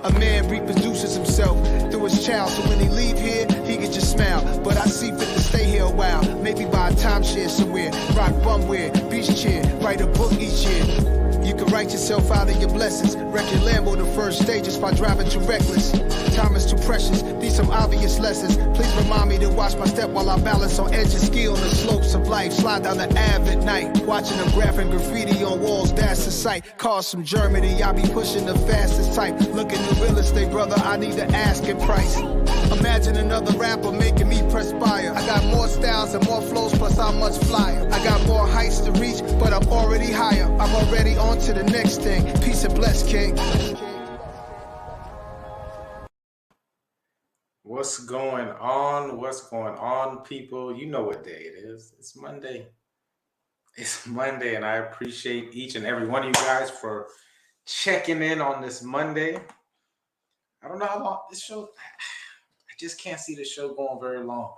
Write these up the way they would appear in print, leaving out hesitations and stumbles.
A man reproduces himself through his child, so when he leave here, he can just smile. But I see fit to stay here a while, maybe buy a timeshare somewhere, rock bumware, beach chair, write a book each year. You can write yourself out of your blessings. Wreck your Lambo the first stages by driving too reckless. Time is too precious, these some obvious lessons. Please remind me to watch my step while I balance on edge and ski on the slopes of life. Slide down the Ave at night, watching them graphing graffiti on walls, that's the sight. Cars from Germany, I be pushing the fastest type. Looking at real estate, brother, I need to ask in price. Imagine another rapper making me perspire. I got more styles and more flows, plus I'm much flyer. I got more heights to reach, but I'm already higher. I'm already on to the next thing. Peace and bless, King. What's going on? What's going on, people? You know what day it is. It's Monday. It's Monday, and I appreciate each and every one of you guys for checking in on this Monday. I don't know how long this show... I just can't see the show going very long.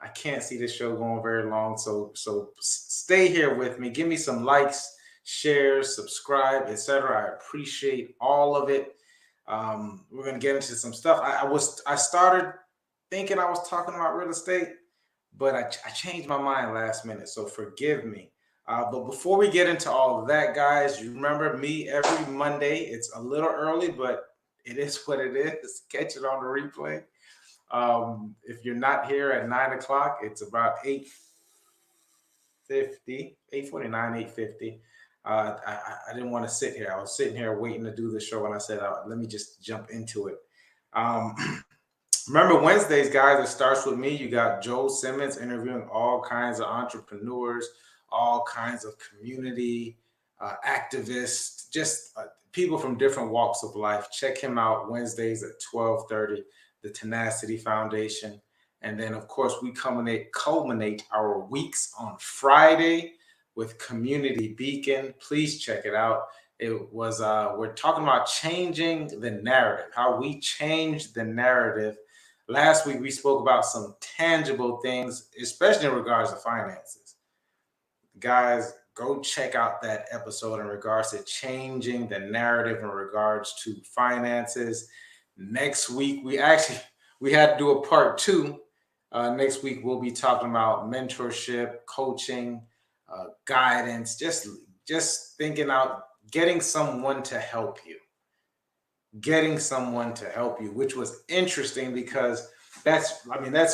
I can't see the show going very long, so stay here with me. Give me some likes, shares, subscribe, etc. I appreciate all of it. We're gonna get into some stuff. I started thinking I was talking about real estate, but I changed my mind last minute, so forgive me. But before we get into all of that, guys, you remember me every Monday. It's a little early, but it is what it is. Catch it on the replay. If you're not here at 9 o'clock, it's about 8:50, 8:49, 8:50. I didn't want to sit here. I was sitting here waiting to do the show, and I said, let me just jump into it. Remember Wednesdays, guys, it starts with me. You got Joel Simmons interviewing all kinds of entrepreneurs, all kinds of community activists, just people from different walks of life. Check him out Wednesdays at 12:30, the Tenacity Foundation. And then, of course, we culminate our weeks on Friday with Community Beacon. Please check it out. It was we're talking about changing the narrative, how we change the narrative. Last week, we spoke about some tangible things, especially in regards to finances. Guys, go check out that episode in regards to changing the narrative in regards to finances. Next week, we had to do a part 2. Next week, we'll be talking about mentorship, coaching, guidance, just thinking out, getting someone to help you, which was interesting because that's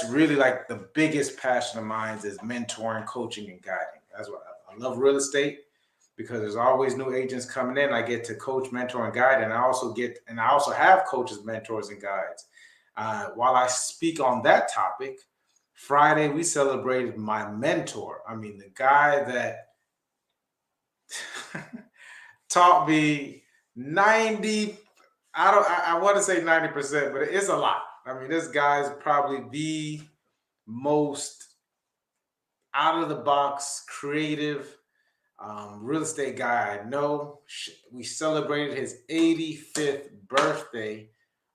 really like the biggest passion of mine is mentoring, coaching, and guiding. That's what I love real estate, because there's always new agents coming in. I get to coach, mentor, and guide, and I also have coaches, mentors, and guides. While I speak on that topic, Friday we celebrated my mentor. I mean, the guy that taught me 90. I want to say 90%, but it's a lot. I mean, this guy's probably the most out of the box, creative real estate guy I know. We celebrated his 85th birthday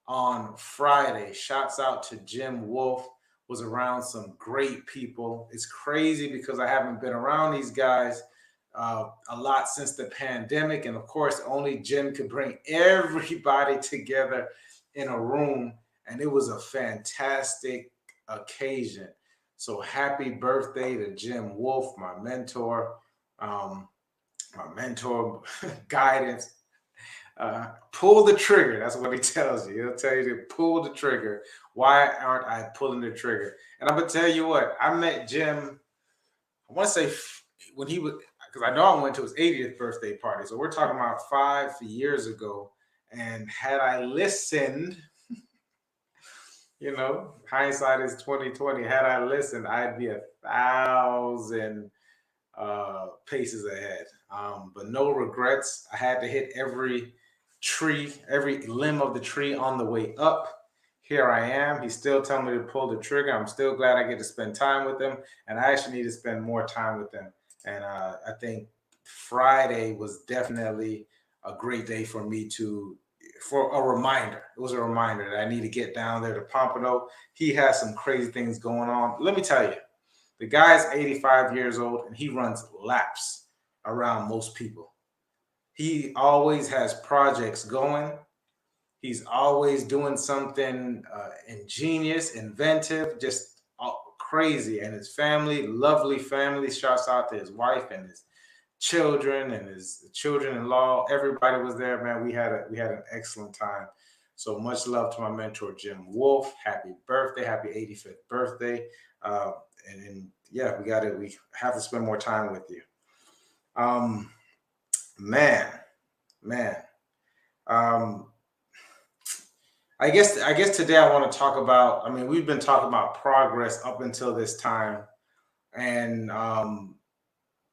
on Friday. Shouts out to Jim Wolf. Was around some great people. It's crazy because I haven't been around these guys a lot since the pandemic. And of course, only Jim could bring everybody together in a room. And it was a fantastic occasion. So happy birthday to Jim Wolf, my mentor, guidance. Pull the trigger. That's what he tells you. He'll tell you to pull the trigger. Why aren't I pulling the trigger? And I'm going to tell you what, I met Jim, I want to say when he was, because I know I went to his 80th birthday party. So we're talking about 5 years ago. And had I listened, hindsight is 2020. Had I listened, I'd be 1,000 paces ahead. But no regrets. I had to hit every tree, every limb of the tree on the way up. Here I am. He's still telling me to pull the trigger. I'm still glad I get to spend time with him. And I actually need to spend more time with him. And I think Friday was definitely a great day for me for a reminder. It was a reminder that I need to get down there to Pompano. He has some crazy things going on. Let me tell you, the guy's 85 years old and he runs laps around most people. He always has projects going. He's always doing something ingenious, inventive, just crazy. And his family, lovely family. Shouts out to his wife and his children and his children-in-law. Everybody was there, man. We had an excellent time. So much love to my mentor, Jim Wolf. Happy birthday, happy 85th birthday. And yeah, we have to spend more time with you. Man. I guess today I want to talk about, I mean, we've been talking about progress up until this time. And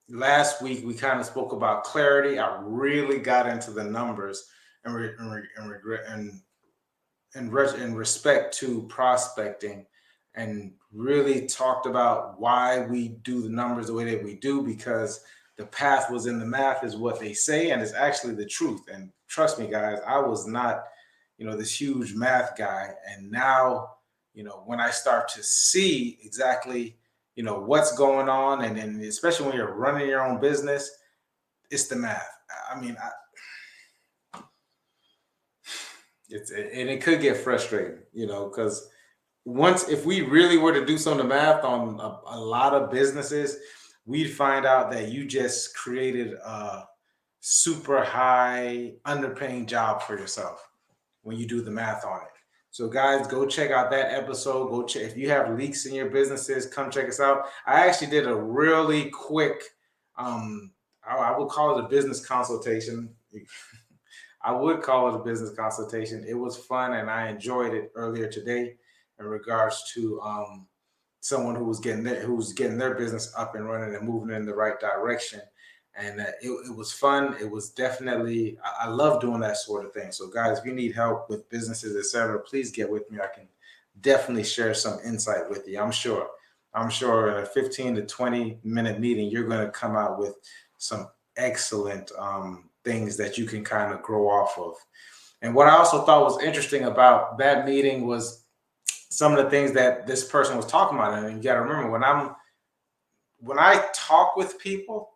last week we kind of spoke about clarity. I really got into the numbers in respect to prospecting, and really talked about why we do the numbers the way that we do, because the path was in the math is what they say, and it's actually the truth. And trust me, guys, I was not, this huge math guy. And now, when I start to see exactly, what's going on, and especially when you're running your own business, it's the math. I mean, it could get frustrating, because if we really were to do some of the math on a lot of businesses, we'd find out that you just created a super high underpaying job for yourself when you do the math on it. So guys, go check out that episode. Go check if you have leaks in your businesses. Come check us out. I actually did a really quick, I would call it a business consultation. I would call it a business consultation. It was fun and I enjoyed it earlier today in regards to someone who was getting their business up and running and moving in the right direction. And it was fun. It was definitely, I love doing that sort of thing. So guys, if you need help with businesses, etc., please get with me. I can definitely share some insight with you. I'm sure in a 15 to 20 minute meeting, you're going to come out with some excellent things that you can kind of grow off of. And what I also thought was interesting about that meeting was some of the things that this person was talking about. And you got to remember, when I talk with people,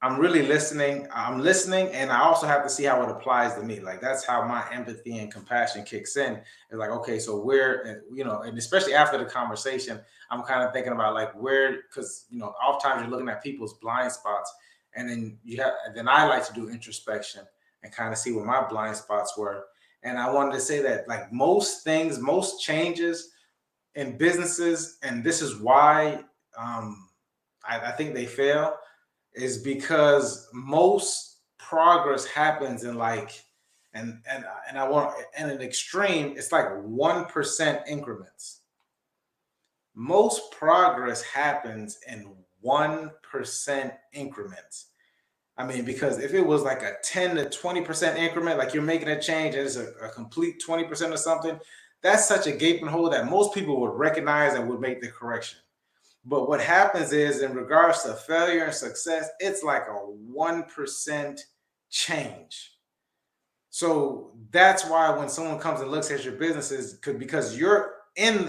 I'm really listening. I'm listening, and I also have to see how it applies to me. Like, that's how my empathy and compassion kicks in. It's like, okay, so where, and especially after the conversation, I'm kind of thinking about like where, because oftentimes you're looking at people's blind spots, and then I like to do introspection and kind of see what my blind spots were. And I wanted to say that like most changes in businesses, and this is why I think they fail, is because most progress happens in an extreme, it's like 1% increments. Most progress happens in 1% increments. I mean, because if it was like a 10 to 20% increment, like you're making a change and it's a complete 20% or something, that's such a gaping hole that most people would recognize and would make the correction. But what happens is, in regards to failure and success, it's like a 1% change. So that's why when someone comes and looks at your businesses, because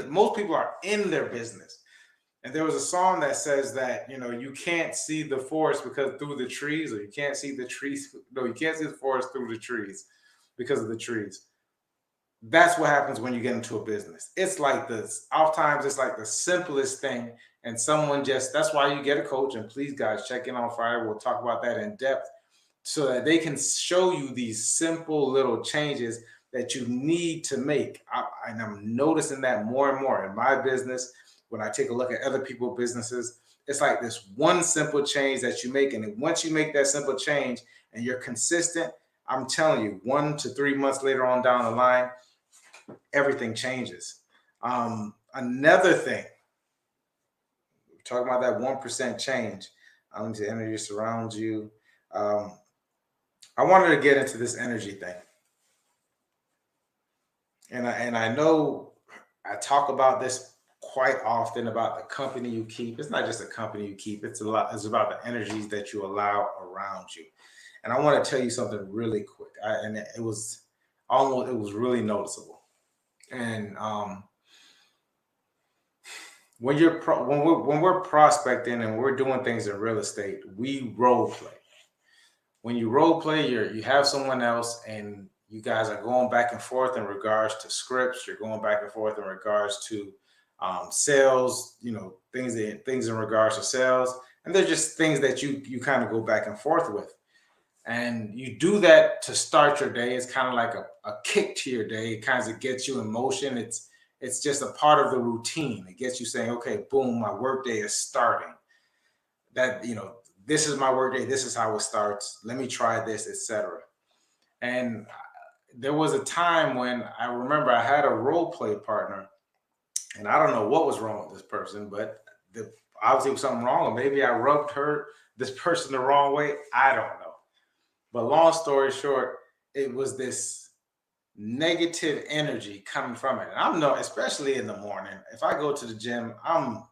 most people are in their business. And there was a song that says that, you can't see the forest through the trees, or you can't see the trees. No, you can't see the forest through the trees because of the trees. That's what happens when you get into a business. It's like this. Oftentimes it's like the simplest thing. And that's why you get a coach. And please, guys, check in on Friday. We'll talk about that in depth so that they can show you these simple little changes that you need to make. And I'm noticing that more and more in my business. When I take a look at other people's businesses, it's like this one simple change that you make. And once you make that simple change and you're consistent, I'm telling you, 1 to 3 months later on down the line, everything changes. Another thing, we're talking about that 1% change. I need to energy surround you. I wanted to get into this energy thing. And I know I talk about this quite often, about the company you keep. It's not just a company you keep. It's about the energies that you allow around you. And I want to tell you something really quick. It was really noticeable. And when we're prospecting and we're doing things in real estate, we role play. When you role play, you have someone else and you guys are going back and forth in regards to scripts. You're going back and forth in regards to sales, things in regards to sales. And they're just things that you kind of go back and forth with. And you do that to start your day. It's kind of like a kick to your day. It kind of gets you in motion. It's just a part of the routine. It gets you saying, okay, boom, my work day is starting. That, this is my work day. This is how it starts. Let me try this, etc. And there was a time when I remember I had a role play partner, and I don't know what was wrong with this person, but obviously was something wrong, or maybe I rubbed this person the wrong way. I don't know. But long story short, it was this negative energy coming from it. And especially in the morning, if I go to the gym, I'm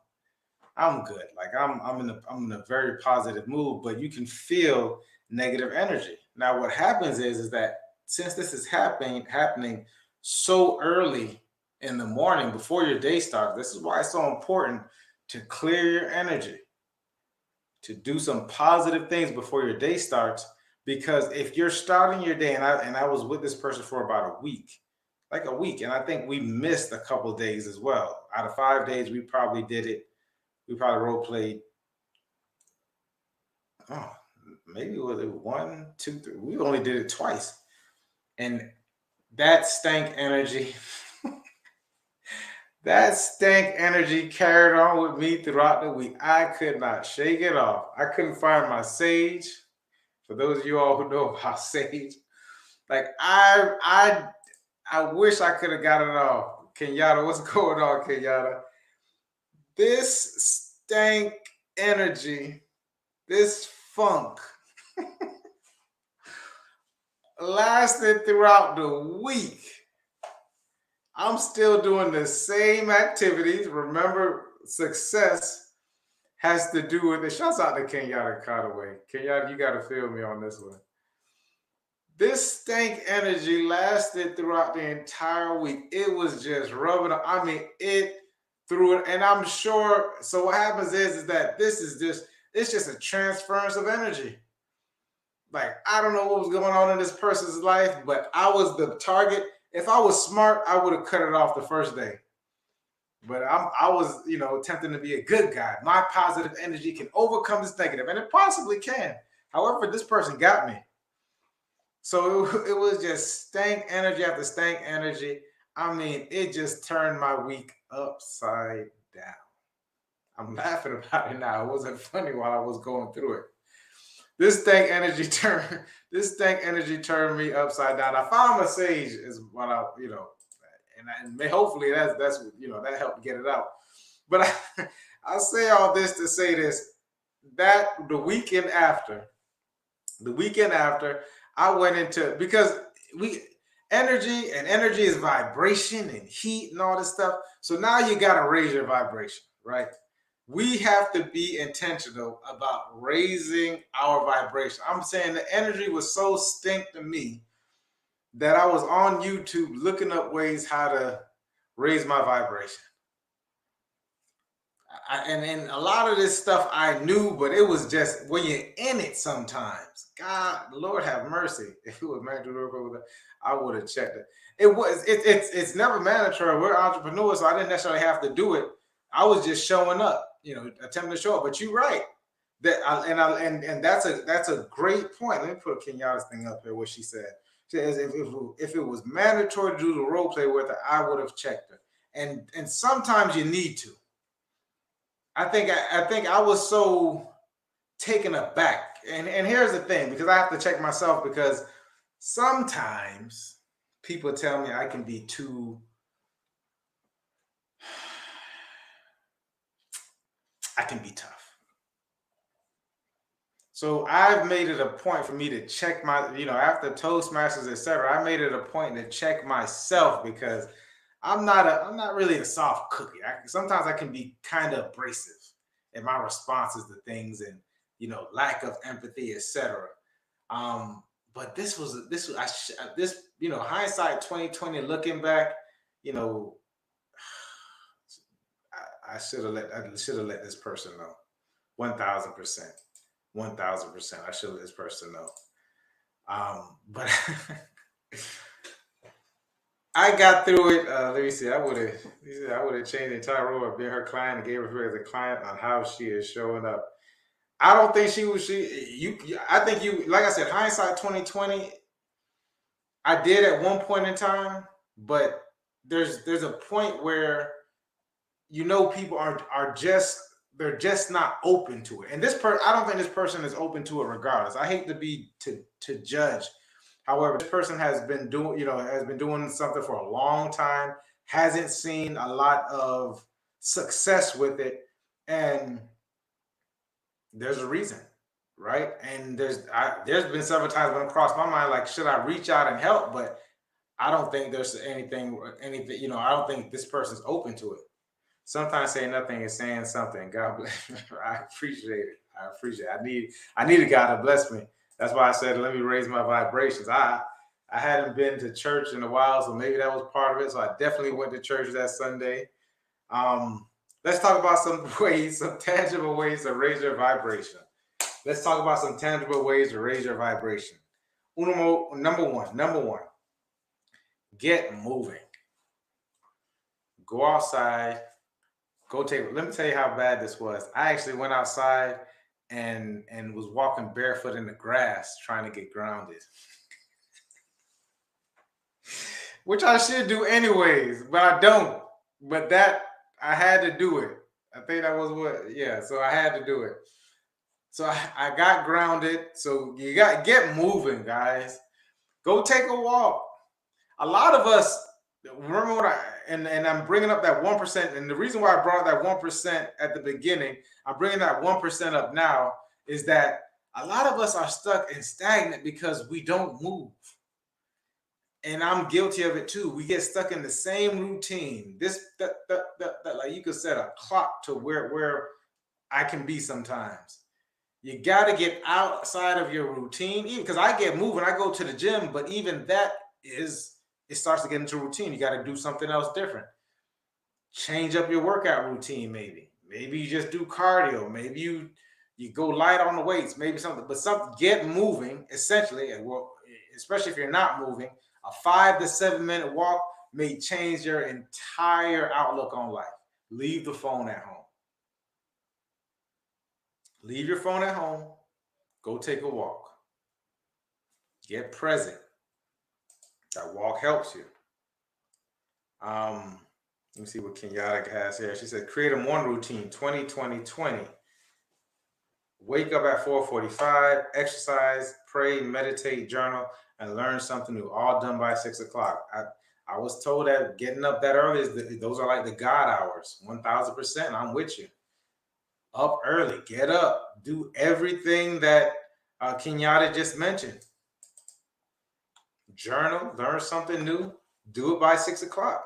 good. Like I'm in a very positive mood, but you can feel negative energy. Now, what happens is that since this is happening so early in the morning before your day starts, this is why it's so important to clear your energy, to do some positive things before your day starts. Because if you're starting your day, and I was with this person for about a week, and I think we missed a couple of days as well. Out of 5 days, we probably did it. We probably role played. Oh, maybe it was 1, 2, 3. We only did it twice, and that stank energy, that stank energy carried on with me throughout the week. I could not shake it off. I couldn't find my sage. For those of you all who know about sage, like I wish I could have got it off. Kenyatta, what's going on, Kenyatta? This stank energy, this funk lasted throughout the week. I'm still doing the same activities. Remember, success has to do with it. Shouts out to Kenyatta Conaway. Kenyatta, you got to feel me on this one. This stank energy lasted throughout the entire week. It was just rubbing. It threw it. And I'm sure. So what happens is that it's just a transference of energy. Like, I don't know what was going on in this person's life, but I was the target. If I was smart, I would have cut it off the first day. But I was, attempting to be a good guy. My positive energy can overcome this negative, and it possibly can. However, this person got me. So it was just stank energy after stank energy. It just turned my week upside down. I'm laughing about it now. It wasn't funny while I was going through it. This stank energy turned me upside down. I found my sage is what and hopefully that's that helped get it out. But I say all this to say this: that the weekend after, I went into, because energy is vibration and heat and all this stuff. So now you got to raise your vibration, right? We have to be intentional about raising our vibration. I'm saying the energy was so stink to me that I was on YouTube looking up ways how to raise my vibration. And a lot of this stuff I knew, but it was just when you're in it sometimes. God, Lord have mercy. If it was mandatory, I would have checked it. It's never mandatory. We're entrepreneurs, so I didn't necessarily have to do it. I was just showing up, attempting to show up. But you're right. And that's a great point. Let me put Kenyatta's thing up here, what she said. She says, if it was mandatory to do the role play with her, I would have checked her. And sometimes you need to. I think I was so taken aback. And here's the thing, because I have to check myself, because sometimes people tell me I can be too tough. So I've made it a point for me to check my, after Toastmasters, etc. I made it a point to check myself, because I'm not really a soft cookie. Sometimes I can be kind of abrasive in my responses to things, and lack of empathy, etc. But this hindsight 2020, looking back, I should have let this person know. 1,000%. 1,000%. I should let this person know. But I got through it. Let me see. I would have changed the entire role of being her client and gave her as a client on how she is showing up. I don't think she was I think you, like I said, hindsight 2020. I did at one point in time, but there's a point where people are just, they're just not open to it. And I don't think this person is open to it regardless. I hate to be to judge. However, this person has been doing something for a long time, hasn't seen a lot of success with it, and there's a reason, right? And there's been several times when it crossed my mind, like, should I reach out and help? But I don't think there's anything. I don't think this person's open to it. Sometimes saying nothing is saying something. God bless you. I appreciate it. I need a God to bless me. That's why I said, let me raise my vibrations. I hadn't been to church in a while, so maybe that was part of it. So I definitely went to church that Sunday. Let's talk about some tangible ways to raise your vibration. Let's talk about some tangible ways to raise your vibration. Number one, get moving. Go outside. Let me tell you how bad this was. I actually went outside and was walking barefoot in the grass trying to get grounded. Which I should do anyways, but I don't. But I had to do it. I think that was so I had to do it. So I got grounded. So you got to get moving, guys. Go take a walk. A lot of us, remember what I'm bringing up that 1%. And the reason why I brought that 1% at the beginning, I'm bringing that 1% up now, is that a lot of us are stuck and stagnant because we don't move. And I'm guilty of it too. We get stuck in the same routine. Like, you could set a clock to where I can be sometimes. You got to get outside of your routine, even because I get moving. I go to the gym, but even that it starts to get into routine. You got to do something else different. Change up your workout routine, maybe. Maybe you just do cardio. Maybe you go light on the weights, maybe something. But get moving, essentially. Well, especially if you're not moving, a 5 to 7 minute walk may change your entire outlook on life. Leave the phone at home. Leave your phone at home. Go take a walk. Get present. That walk helps you. Let me see what Kenyatta has here. She said, create a morning routine, 20-20-20. Wake up at 4:45, exercise, pray, meditate, journal, and learn something new. All done by 6 o'clock. I was told that getting up that early, those are like the God hours. 1,000%. I'm with you. Up early, get up, do everything that Kenyatta just mentioned. Journal, learn something new, do it by 6 o'clock.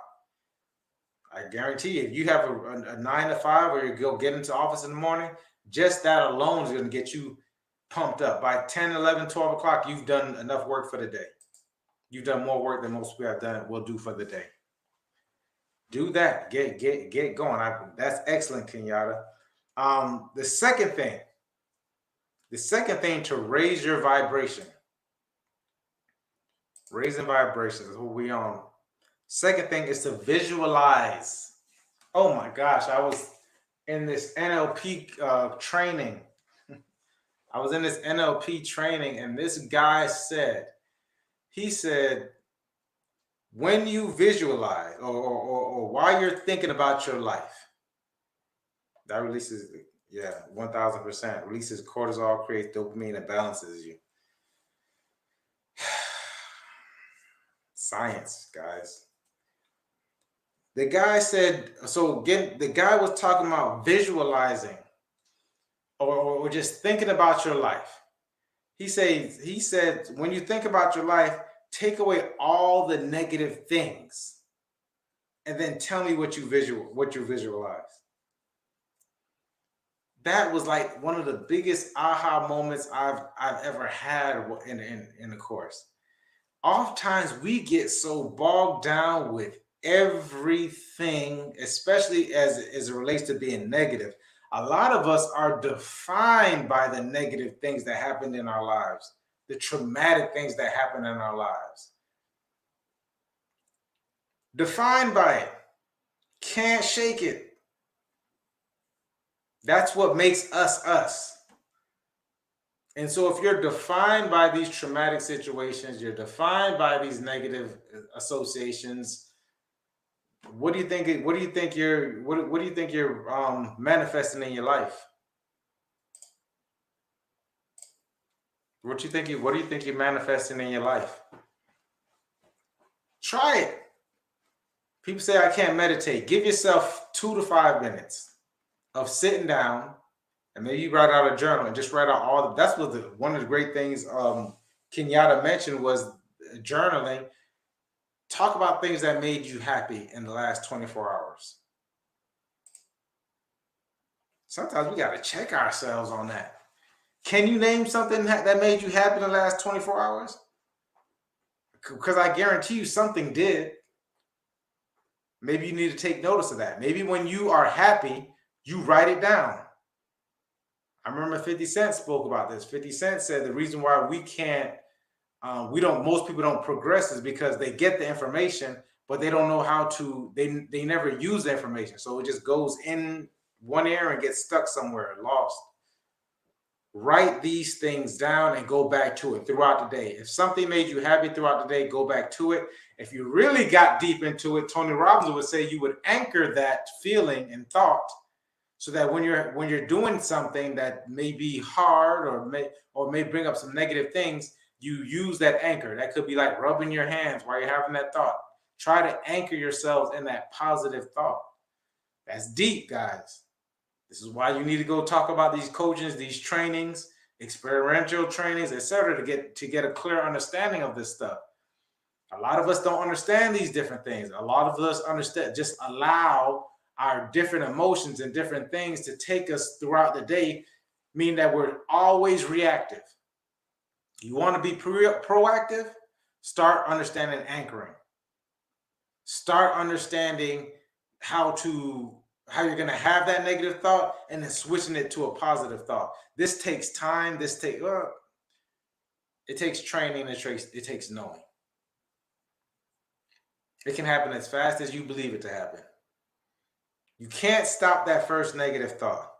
I guarantee you, if you have a 9 to 5 or you go get into office in the morning, just that alone is going to get you pumped up. By 10, 11, 12 o'clock, you've done enough work for the day. You've done more work than most people will do for the day. Do that. Get going. That's excellent, Kenyatta. The second thing to raise your vibration. Raising vibrations is what we on. Second thing is to visualize. Oh my gosh, I was in this NLP training. And this guy said, when you visualize or while you're thinking about your life, that releases, 1,000%, releases cortisol, creates dopamine, and balances you. Science, guys. The guy said, the guy was talking about visualizing or just thinking about your life. He said, when you think about your life, take away all the negative things and then tell me what you visualize. That was like one of the biggest aha moments I've ever had in the course. Oftentimes we get so bogged down with everything, especially as it relates to being negative. A lot of us are defined by the negative things that happened in our lives, the traumatic things that happen in our lives. Defined by it. Can't shake it. That's what makes us us. And so if you're defined by these traumatic situations, you're defined by these negative associations, what do you think you're manifesting in your life? What do you think you're manifesting in your life? Try it. People say I can't meditate. Give yourself 2 to 5 minutes of sitting down, and maybe you write out a journal and just write out all. That's what one of the great things Kenyatta mentioned was journaling. Talk about things that made you happy in the last 24 hours. Sometimes we got to check ourselves on that. Can you name something that made you happy in the last 24 hours? Because I guarantee you something did. Maybe you need to take notice of that. Maybe when you are happy, you write it down. I remember 50 Cent spoke about this. 50 Cent said the reason why most people don't progress is because they get the information, but they don't know how to, they never use the information. So it just goes in one ear and gets stuck somewhere, lost. Write these things down and go back to it throughout the day. If something made you happy throughout the day, go back to it. If you really got deep into it, Tony Robbins would say you would anchor that feeling and thought so that when you're doing something that may be hard or may bring up some negative things, you use that anchor. That could be like rubbing your hands while you're having that thought. Try to anchor yourselves in that positive thought. That's deep, guys. This is why you need to go talk about these coachings, these trainings, experiential trainings, etc., to get a clear understanding of this stuff. A lot of us don't understand these different things. A lot of us understand, just allow our different emotions and different things to take us throughout the day, meaning that we're always reactive. You want to be proactive? Start understanding anchoring. Start understanding how you're going to have that negative thought and then switching it to a positive thought. This takes time. It takes training. It takes knowing. It can happen as fast as you believe it to happen. You can't stop that first negative thought.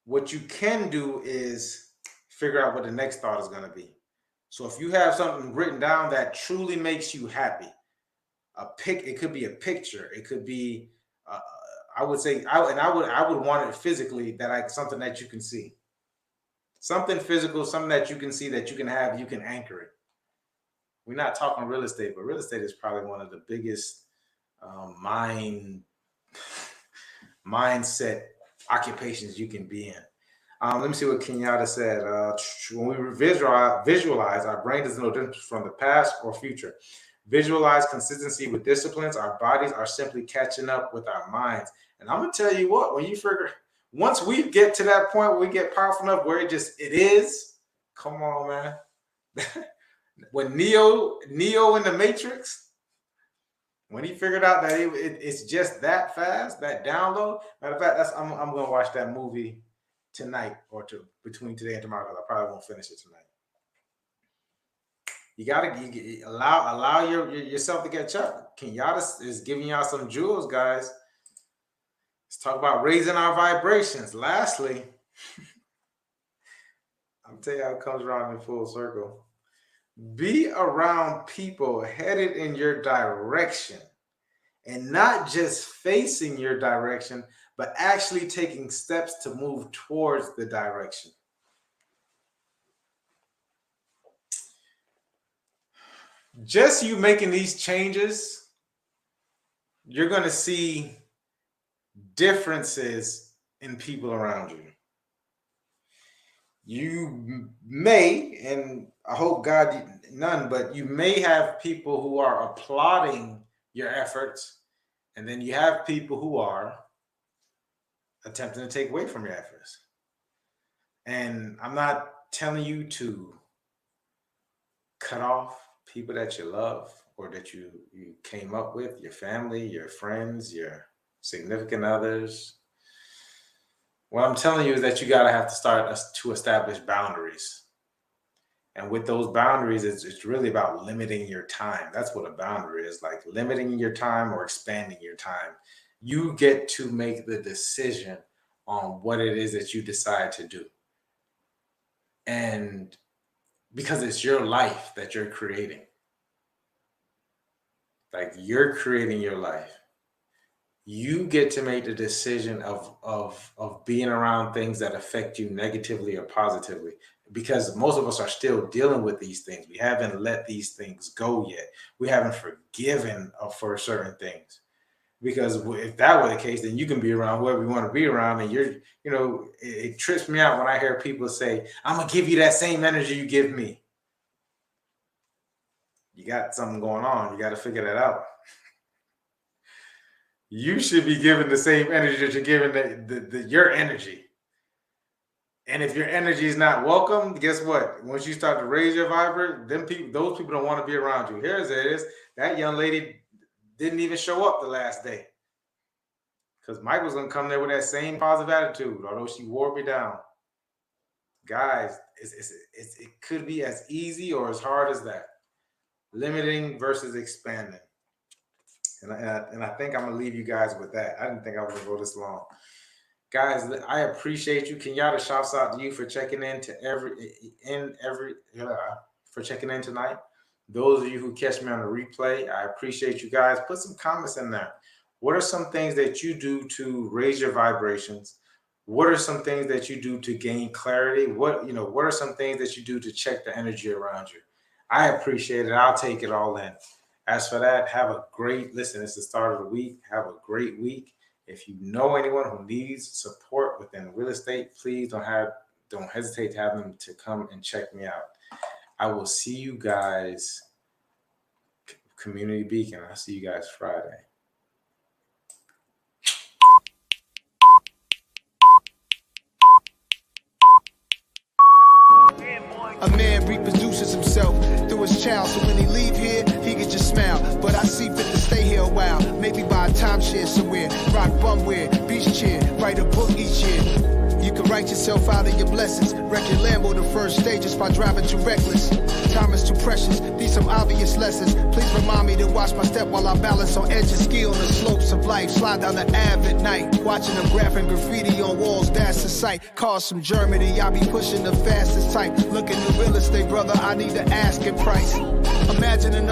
What you can do is figure out what the next thought is going to be. So if you have something written down that truly makes you happy, it could be a picture. It could be, I would want it physically, something that you can see. Something physical, something that you can see, that you can have, you can anchor it. We're not talking real estate, but real estate is probably one of the biggest mindset occupations you can be in. Let me see what Kenyatta said. When we visualize, our brain doesn't know difference from the past or future. Visualize consistency with disciplines. Our bodies are simply catching up with our minds. And I'm going to tell you what, once we get to that point where we get powerful enough where it is, come on, man. When Neo in the Matrix, when he figured out that it's just that fast, that download. Matter of fact, I'm going to watch that movie tonight or between today and tomorrow, because I probably won't finish it tonight. You gotta allow yourself to catch up. Kenyatta is giving y'all some jewels, guys. Let's talk about raising our vibrations. Lastly, I'll tell you how it comes around in full circle. Be around people headed in your direction, and not just facing your direction, but actually taking steps to move towards the direction. Just you making these changes, you're going to see differences in people around you. You may, and I hope God none, but you may have people who are applauding your efforts, and then you have people who are attempting to take away from your efforts. And I'm not telling you to cut off people that you love or that you came up with, your family, your friends, your significant others. What I'm telling you is that you gotta have to start to establish boundaries. And with those boundaries, it's really about limiting your time. That's what a boundary is, like limiting your time or expanding your time. You get to make the decision on what it is that you decide to do. And because it's your life that you're creating. Like you're creating your life. You get to make the decision of being around things that affect you negatively or positively, because most of us are still dealing with these things. We haven't let these things go yet. We haven't forgiven for certain things. Because if that were the case, then you can be around whoever you want to be around. And it trips me out when I hear people say, I'm going to give you that same energy you give me. You got something going on. You got to figure that out. You should be given the same energy that you're giving your energy. And if your energy is not welcome, guess what? Once you start to raise your vibrate, those people don't want to be around you. Here's it is. That young lady didn't even show up the last day because Mike was going to come there with that same positive attitude, although she wore me down. Guys, it could be as easy or as hard as that. Limiting versus expanding. And I think I'm going to leave you guys with that. I didn't think I was going to go this long. Guys, I appreciate you. Kenyatta, shouts out to you for checking in for checking in tonight. Those of you who catch me on the replay, I appreciate you guys. Put some comments in there. What are some things that you do to raise your vibrations? What are some things that you do to gain clarity? What are some things that you do to check the energy around you? I appreciate it. I'll take it all in. As for that, listen, it's the start of the week. Have a great week. If you know anyone who needs support within real estate, please don't hesitate to have them to come and check me out. I will see you guys, Community Beacon. I'll see you guys Friday. A man reproduces himself through his child, so when he leave here, he can just smile. But I see fit to stay here a while, maybe buy a timeshare somewhere, rock bumware, beach chair, write a book each year. You can write yourself out of your blessings, wreck your Lambo the first stages by driving too reckless. Time is too precious, these some obvious lessons. Please remind me to watch my step while I balance on edge and ski on the slopes of life. Slide down the Ave at night, watching them graphing graffiti on walls, that's the sight. Cars from Germany, I be pushing the fastest type. Looking at real estate, brother, I need the asking price. Imagine another